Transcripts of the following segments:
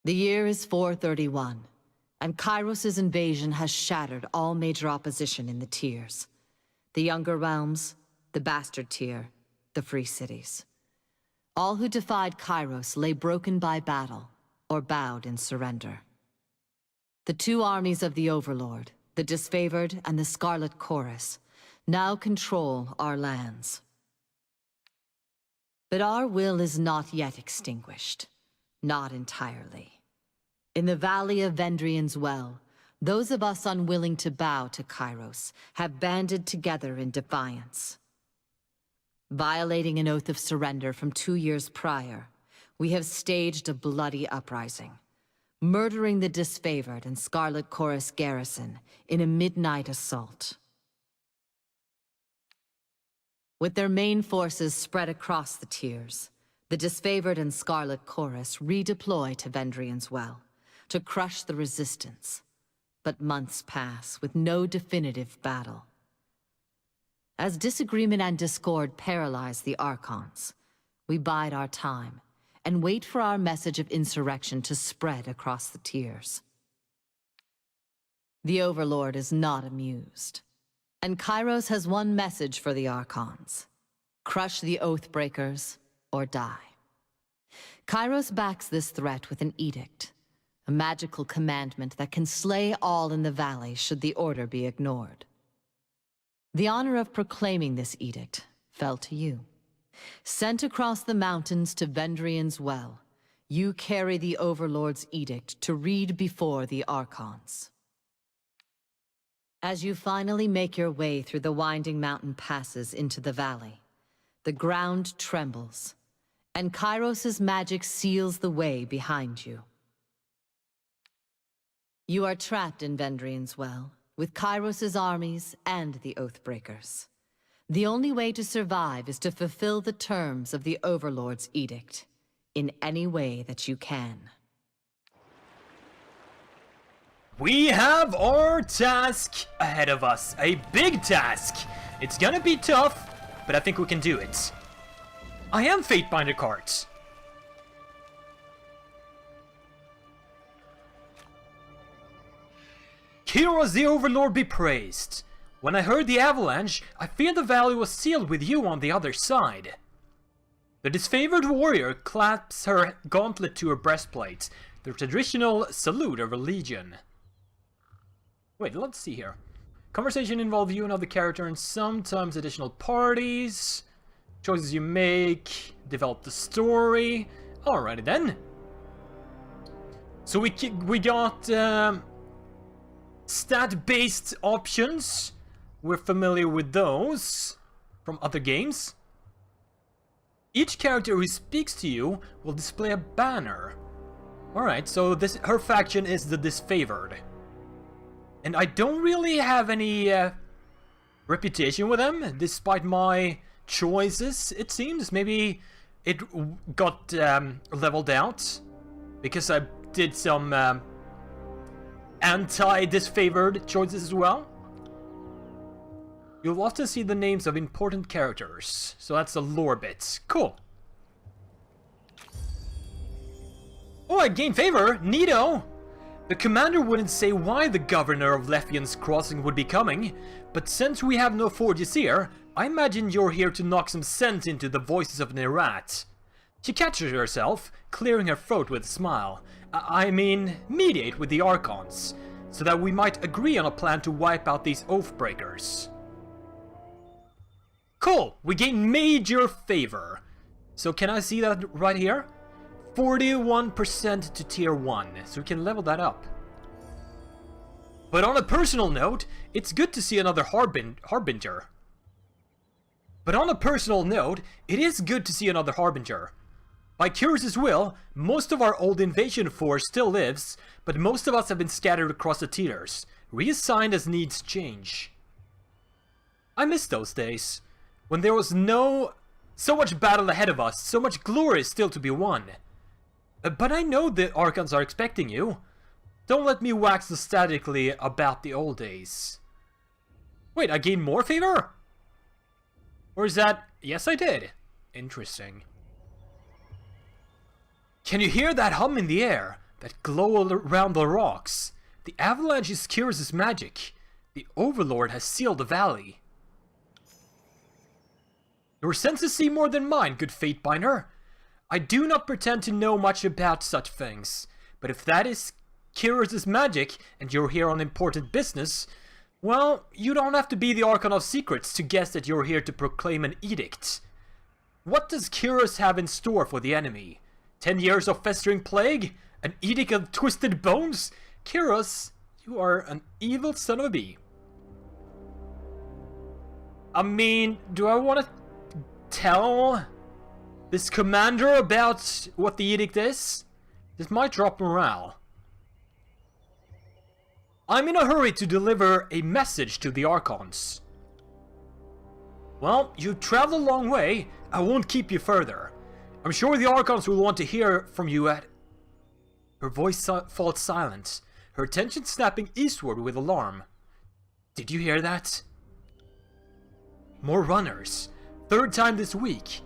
The year is 431, and Kyros' invasion has shattered all major opposition in the tiers. The Younger Realms, the Bastard Tier, the Free Cities. All who defied Kyros lay broken by battle, or bowed in surrender. The two armies of the Overlord, the Disfavored and the Scarlet Chorus, now control our lands. But our will is not yet extinguished. Not entirely. In the Valley of Vendrian's Well, those of us unwilling to bow to Kyros have banded together in defiance. Violating an oath of surrender from 2 years prior, we have staged a bloody uprising, murdering the Disfavored and Scarlet Chorus garrison in a midnight assault. With their main forces spread across the tiers, the Disfavored and Scarlet Chorus redeploy to Vendrian's Well to crush the resistance. But months pass with no definitive battle. As disagreement and discord paralyze the Archons, we bide our time and wait for our message of insurrection to spread across the tiers. The Overlord is not amused, and Kyros has one message for the Archons: crush the Oathbreakers or die. Kyros backs this threat with an edict, a magical commandment that can slay all in the valley should the order be ignored. The honor of proclaiming this edict fell to you. Sent across the mountains to Vendrian's Well, you carry the Overlord's edict to read before the Archons. As you finally make your way through the winding mountain passes into the valley, the ground trembles, and Kyros' magic seals the way behind you. You are trapped in Vendrian's Well, with Kyros' armies and the Oathbreakers. The only way to survive is to fulfill the terms of the Overlord's edict, in any way that you can. We have our task ahead of us, a big task. It's gonna be tough, but I think we can do it. I am Fatebinder cards. Kyros the Overlord be praised. When I heard the avalanche, I feared the valley was sealed with you on the other side. The Disfavored warrior clasps her gauntlet to her breastplate, the traditional salute of a legion. Wait, let's see here. Conversation involves you and other character and sometimes additional parties. Choices you make, develop the story. Alrighty then. So we got stat-based options. We're familiar with those from other games. Each character who speaks to you will display a banner. Alright, so her faction is the Disfavored. And I don't really have any reputation with them, despite my choices, it seems. Maybe it got leveled out because I did some anti-Disfavored choices as well. You'll often see the names of important characters, so that's the lore bit. Cool. Oh, I gained favor! Neato! The commander wouldn't say why the governor of Lefian's Crossing would be coming, but since we have no forges here, I imagine you're here to knock some sense into the voices of Nerat. She catches herself, clearing her throat with a smile. I mean, mediate with the Archons, so that we might agree on a plan to wipe out these Oathbreakers. Cool! We gain major favor. So can I see that right here? 41% to tier 1, so we can level that up. But on a personal note, it's good to see another Harbinger. By Kyros' will, most of our old invasion force still lives, but most of us have been scattered across the tiers, reassigned as needs change. I miss those days, when there was so much battle ahead of us, so much glory still to be won. But I know the Archons are expecting you. Don't let me wax nostalgically about the old days. Wait, I gained more favor? Or is that... Yes, I did. Interesting. Can you hear that hum in the air? that glow around the rocks. The avalanche is Kyros' magic. The Overlord has sealed the valley. Your senses see more than mine, good Fatebinder. I do not pretend to know much about such things, but if that is Kyros' magic and you're here on important business, well, you don't have to be the Archon of Secrets to guess that you're here to proclaim an edict. What does Kyros have in store for the enemy? 10 years of festering plague? An edict of twisted bones? Kyros, you are an evil son of a bee. I mean, do I want to tell this commander about what the edict is? This might drop morale. I'm in a hurry to deliver a message to the Archons. Well, you traveled a long way. I won't keep you further. I'm sure the Archons will want to hear from you at... Her voice falls silent, her attention snapping eastward with alarm. Did you hear that? More runners. Third time this week.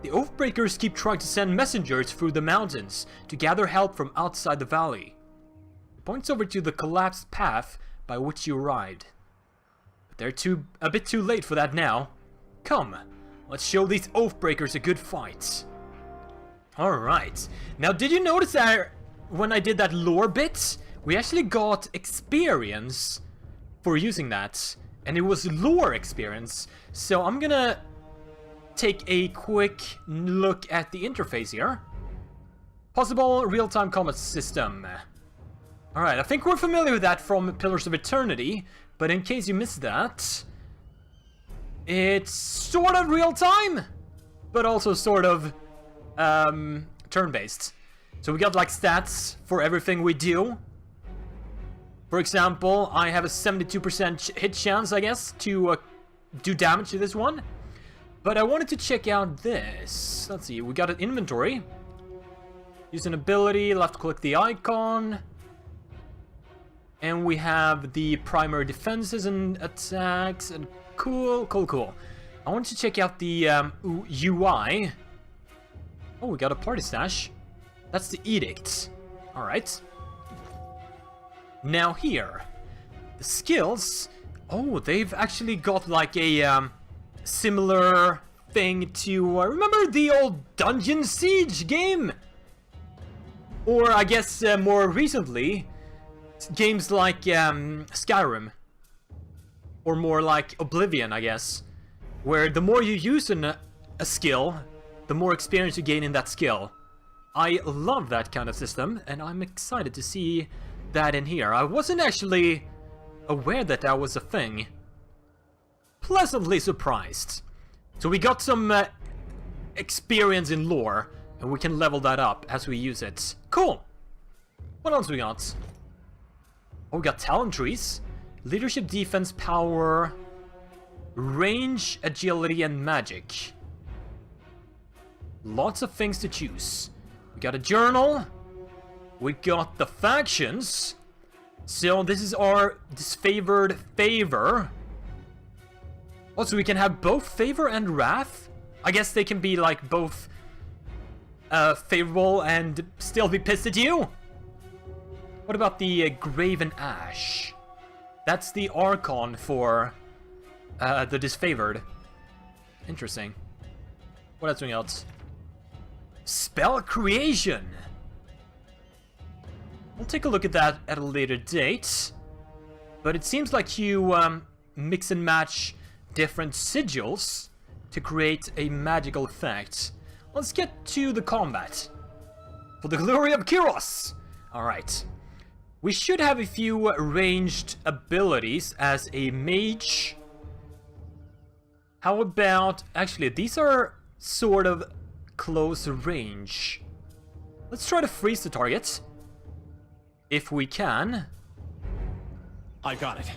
The Oathbreakers keep trying to send messengers through the mountains to gather help from outside the valley. It points over to the collapsed path by which you arrived. But they're a bit too late for that now. Come, let's show these Oathbreakers a good fight. Alright. Now, did you notice that when I did that lore bit, we actually got experience for using that? And it was lore experience. So I'm gonna take a quick look at the interface here. Possible real-time combat system. Alright, I think we're familiar with that from Pillars of Eternity. But in case you missed that, it's sort of real-time, but also sort of turn-based. So we got like stats for everything we do. For example, I have a 72% hit chance, I guess, to do damage to this one. But I wanted to check out this. Let's see, we got an inventory. Use an ability, left-click the icon. And we have the primary defenses and attacks. And cool. I want to check out the UI. Oh, we got a party stash. That's the edict. Alright. Now here, the skills. Oh, they've actually got like a similar thing to remember the old Dungeon Siege game, or I guess more recently games like Skyrim, or more like Oblivion, I guess, where the more you use a skill, the more experience you gain in that skill. I love that kind of system, and I'm excited to see that in here. I wasn't actually aware that that was a thing. Pleasantly surprised. So we got some experience in lore, and we can level that up as we use it. Cool! What else we got? Oh, we got talent trees. Leadership, defense, power, range, agility, and magic. Lots of things to choose. We got a journal. We got the factions. So this is our disfavored favor. Also, we can have both favor and wrath. I guess they can be like both favorable and still be pissed at you. What about the Graven Ash? That's the Archon for the disfavored. Interesting. What else? Something else? Spell creation. We'll take a look at that at a later date. But it seems like you mix and match different sigils to create a magical effect. Let's get to the combat. For the glory of Kyros! Alright. We should have a few ranged abilities as a mage. How about... Actually, these are sort of close range. Let's try to freeze the target. If we can. I got it.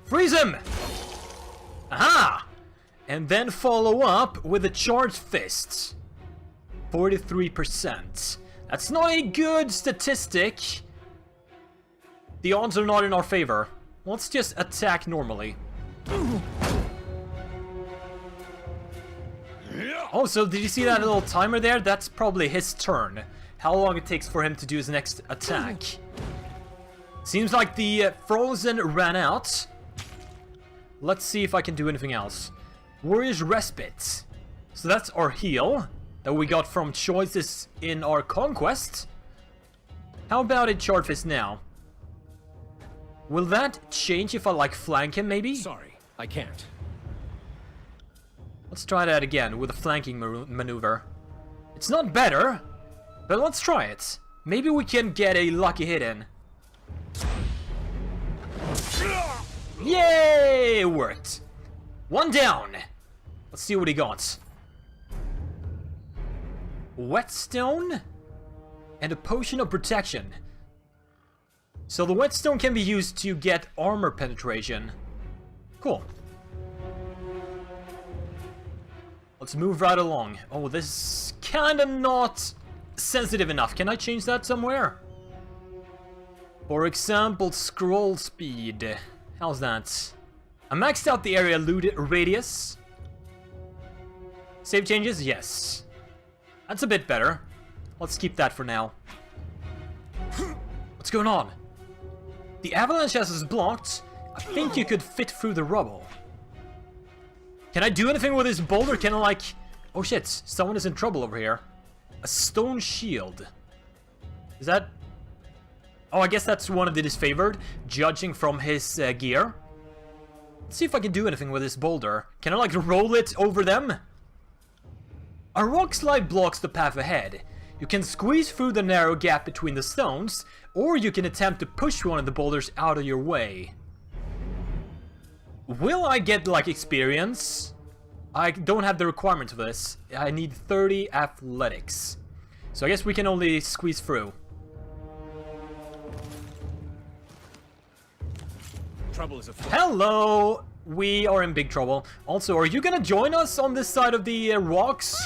Freeze him! Aha! And then follow up with a charged fist. 43%. That's not a good statistic. The odds are not in our favor. Let's just attack normally. Yeah. Oh, so did you see that little timer there? That's probably his turn. How long it takes for him to do his next attack. Seems like the Frozen ran out. Let's see if I can do anything else. Warrior's Respite. So that's our heal that we got from choices in our conquest. How about a Charred Fist now? Will that change if I, like, flank him, maybe? Sorry, I can't. Let's try that again with a flanking maneuver. It's not better, but let's try it. Maybe we can get a lucky hit in. Yay! It worked. One down. Let's see what he got. Whetstone and a Potion of Protection. So the Whetstone can be used to get armor penetration. Cool. Let's move right along. Oh, this is kinda not sensitive enough. Can I change that somewhere? For example, scroll speed. How's that? I maxed out the area loot radius. Save changes? Yes. That's a bit better. Let's keep that for now. What's going on? The avalanche is blocked. I think you could fit through the rubble. Can I do anything with this boulder? Can I, like... Oh shit, someone is in trouble over here. A stone shield. Is that... Oh, I guess that's one of the disfavored, judging from his gear. Let's see if I can do anything with this boulder. Can I, like, roll it over them? A rock slide blocks the path ahead. You can squeeze through the narrow gap between the stones, or you can attempt to push one of the boulders out of your way. Will I get, like, experience? I don't have the requirement for this. I need 30 athletics. So I guess we can only squeeze through. Trouble is afoot. Hello! We are in big trouble. Also, are you gonna join us on this side of the rocks?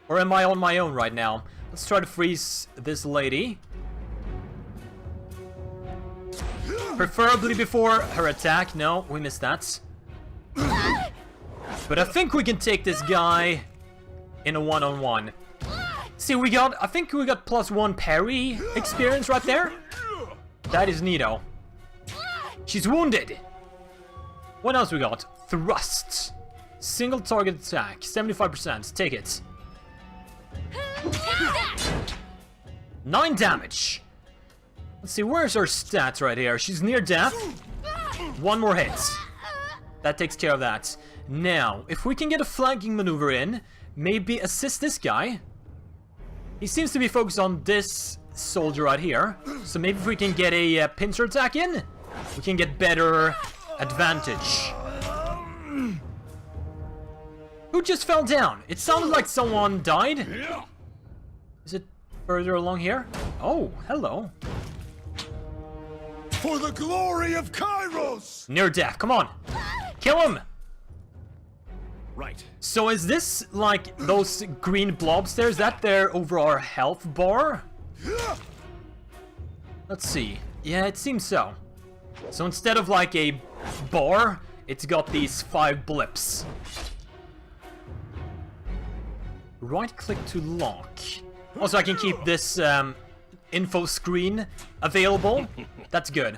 Or am I on my own right now? Let's try to freeze this lady. Preferably before her attack. No, we missed that. But I think we can take this guy in a one-on-one. See, I think we got +1 parry experience right there. That is neato. She's wounded. What else we got? Thrust. Single target attack. 75%. Take it. 9 damage. Let's see, where's her stats right here? She's near death. 1 more hit. That takes care of that. Now, if we can get a flanking maneuver in, maybe assist this guy. He seems to be focused on this soldier right here. So maybe if we can get a pincer attack in, we can get better advantage. Who just fell down? It sounded like someone died. Is it further along here? Oh, hello. For the glory of Kyros! Near death, come on. Kill him! Right. So is this like those green blobs there? Is that their overall health bar? Let's see. Yeah, it seems so. So instead of like a bar, it's got these 5 blips. Right click to lock. Also, I can keep this info screen available. That's good.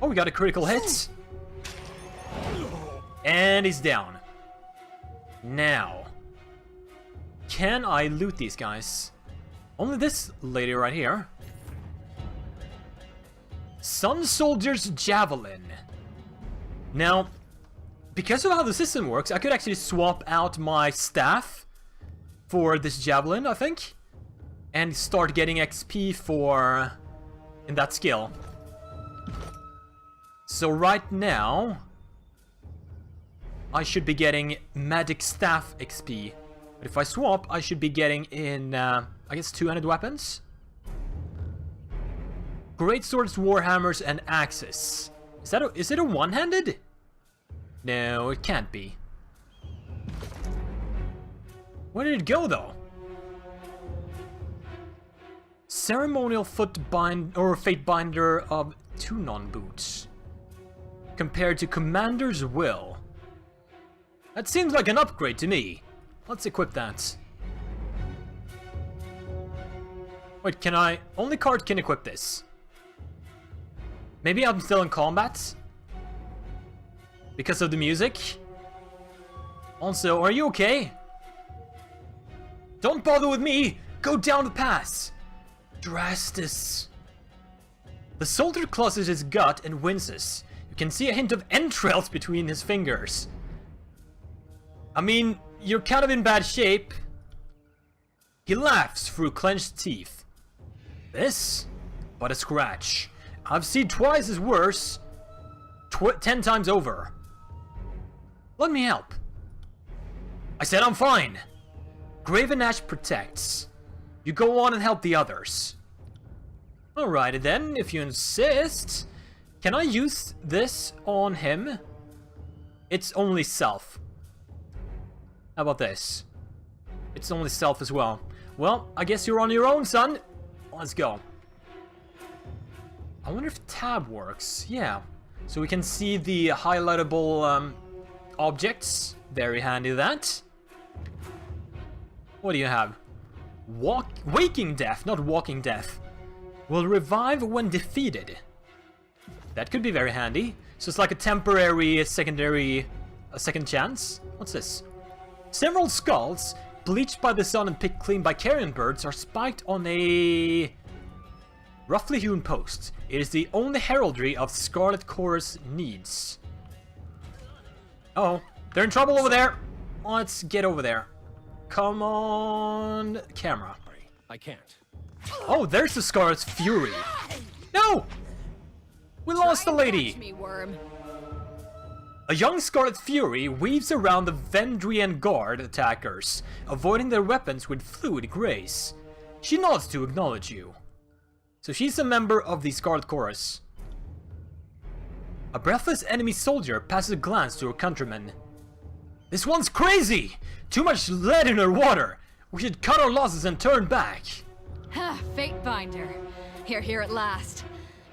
Oh, we got a critical hit. And he's down. Now, can I loot these guys? Only this lady right here. Sun Soldier's Javelin. Now, because of how the system works, I could actually swap out my staff for this javelin, I think, and start getting XP for in that skill. So right now, I should be getting magic staff XP. But if I swap, I should be getting in, I guess, 200 weapons. Great swords, warhammers, and axes. Is it a one-handed? No, it can't be. Where did it go, though? Ceremonial Fatebinder of Tunon boots. Compared to Commander's Will. That seems like an upgrade to me. Let's equip that. Wait, can I... Only Kart can equip this. Maybe I'm still in combat? Because of the music? Also, are you okay? Don't bother with me! Go down the pass! Drastus. The soldier clutches his gut and winces. You can see a hint of entrails between his fingers. I mean, you're kind of in bad shape. He laughs through clenched teeth. This? But a scratch. I've seen twice as worse. 10 times over. Let me help. I said I'm fine. Graven Ash protects. You go on and help the others. Alrighty then, if you insist. Can I use this on him? It's only self. How about this? It's only self as well. Well, I guess you're on your own, son. Let's go. I wonder if tab works. Yeah. So we can see the highlightable objects. Very handy that. What do you have? Waking death, not walking death. Will revive when defeated. That could be very handy. So it's like a temporary, second chance. What's this? Several skulls, bleached by the sun and picked clean by carrion birds, are spiked on a roughly hewn post. It is the only heraldry of Scarlet Chorus needs. Oh, they're in trouble over there. Let's get over there. Come on, camera. I can't. Oh, there's the Scarlet's Fury. No! We lost the lady. Me, worm. A young Scarlet Fury weaves around the Vendrian Guard attackers, avoiding their weapons with fluid grace. She nods to acknowledge you. So she's a member of the Scarlet Chorus. A breathless enemy soldier passes a glance to her countrymen. This one's crazy! Too much lead in her water! We should cut our losses and turn back! Fatebinder. Here at last.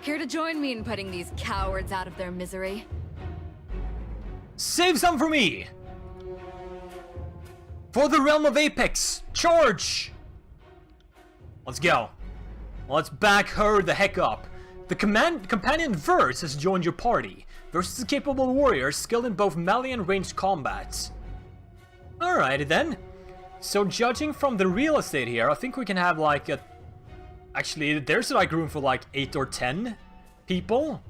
Care to join me in putting these cowards out of their misery? Save some for me! For the realm of Apex, charge! Let's go. Let's back her the heck up. The companion Verse has joined your party. Verse is a capable warrior skilled in both melee and ranged combat. Alrighty then. So judging from the real estate here, I think we can have like a... Actually, there's like room for like 8 or 10 people.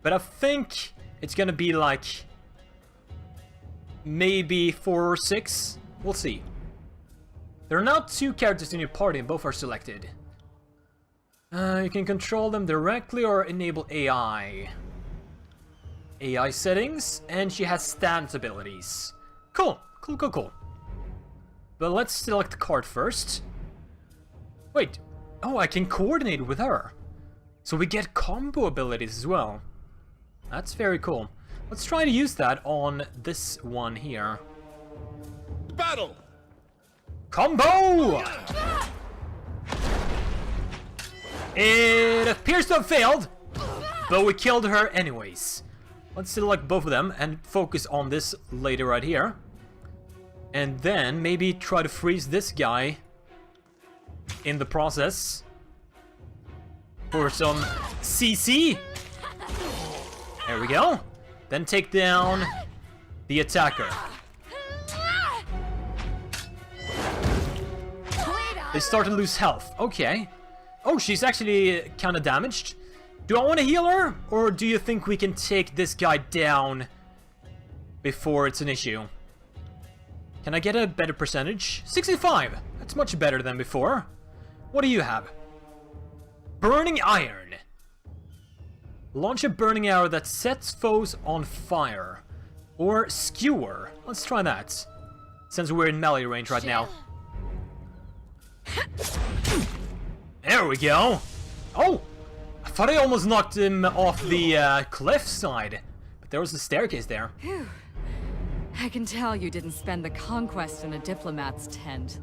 But I think it's gonna be like... maybe 4 or 6. We'll see. There are now 2 characters in your party and both are selected. You can control them directly or enable AI. AI settings, and she has stance abilities. Cool. But let's select the card first. Wait. Oh, I can coordinate with her. So we get combo abilities as well. That's very cool. Let's try to use that on this one here. Battle! Combo! It appears to have failed, but we killed her anyways. Let's select both of them and focus on this lady right here. And then maybe try to freeze this guy in the process for some CC. There we go. Then take down the attacker. They start to lose health. Okay. Oh, she's actually kind of damaged. Do I want to heal her? Or do you think we can take this guy down before it's an issue? Can I get a better percentage? 65. That's much better than before. What do you have? Burning Iron. Launch a burning arrow that sets foes on fire. Or Skewer. Let's try that. Since we're in melee range right now. There we go. Oh! I thought I almost knocked him off the cliff side. But there was a staircase there. Phew. I can tell you didn't spend the conquest in a diplomat's tent.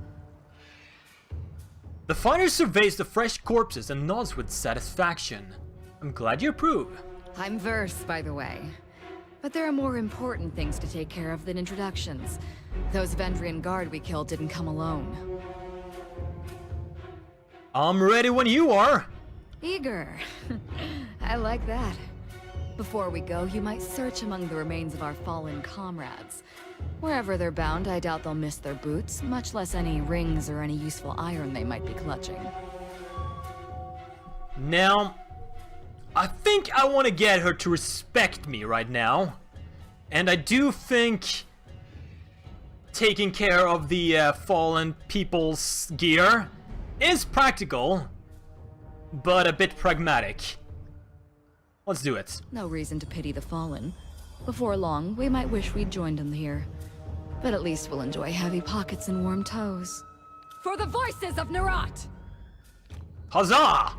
The fighter surveys the fresh corpses and nods with satisfaction. I'm glad you approve. I'm Verse, by the way. But there are more important things to take care of than introductions. Those Vendrian guard we killed didn't come alone. I'm ready when you are. Eager. I like that. Before we go, you might search among the remains of our fallen comrades. Wherever they're bound, I doubt they'll miss their boots, much less any rings or any useful iron they might be clutching. Now, I think I want to get her to respect me right now. And I do think taking care of the fallen people's gear is practical, but a bit pragmatic. Let's do it. No reason to pity the fallen. Before long, we might wish we'd joined them here. But at least we'll enjoy heavy pockets and warm toes. For the voices of Nerat! Huzzah!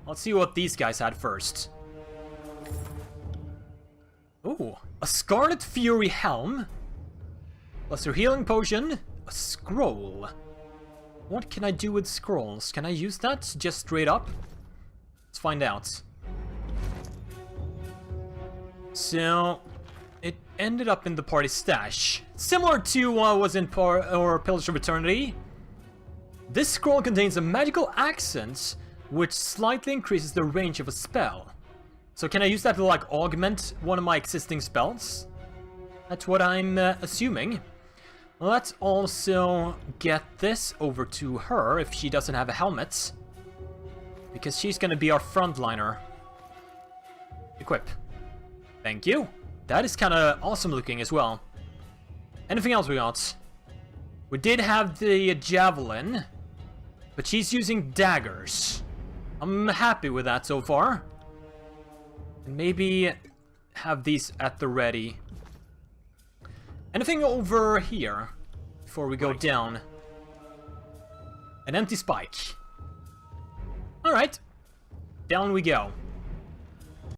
Let's see what these guys had first. Ooh, a Scarlet Fury helm. Plus their healing potion. A scroll. What can I do with scrolls? Can I use that just straight up? Let's find out. So, it ended up in the party stash. Similar to what was in Pillars of Eternity. This scroll contains a magical accent which slightly increases the range of a spell. So can I use that to like augment one of my existing spells? That's what I'm assuming. Let's also get this over to her if she doesn't have a helmet. Because she's gonna be our frontliner. Equip. Thank you. That is kind of awesome looking as well. Anything else we got? We did have the javelin, but she's using daggers. I'm happy with that so far. And maybe have these at the ready. Anything over here before we go down? An empty spike. Alright. Down we go.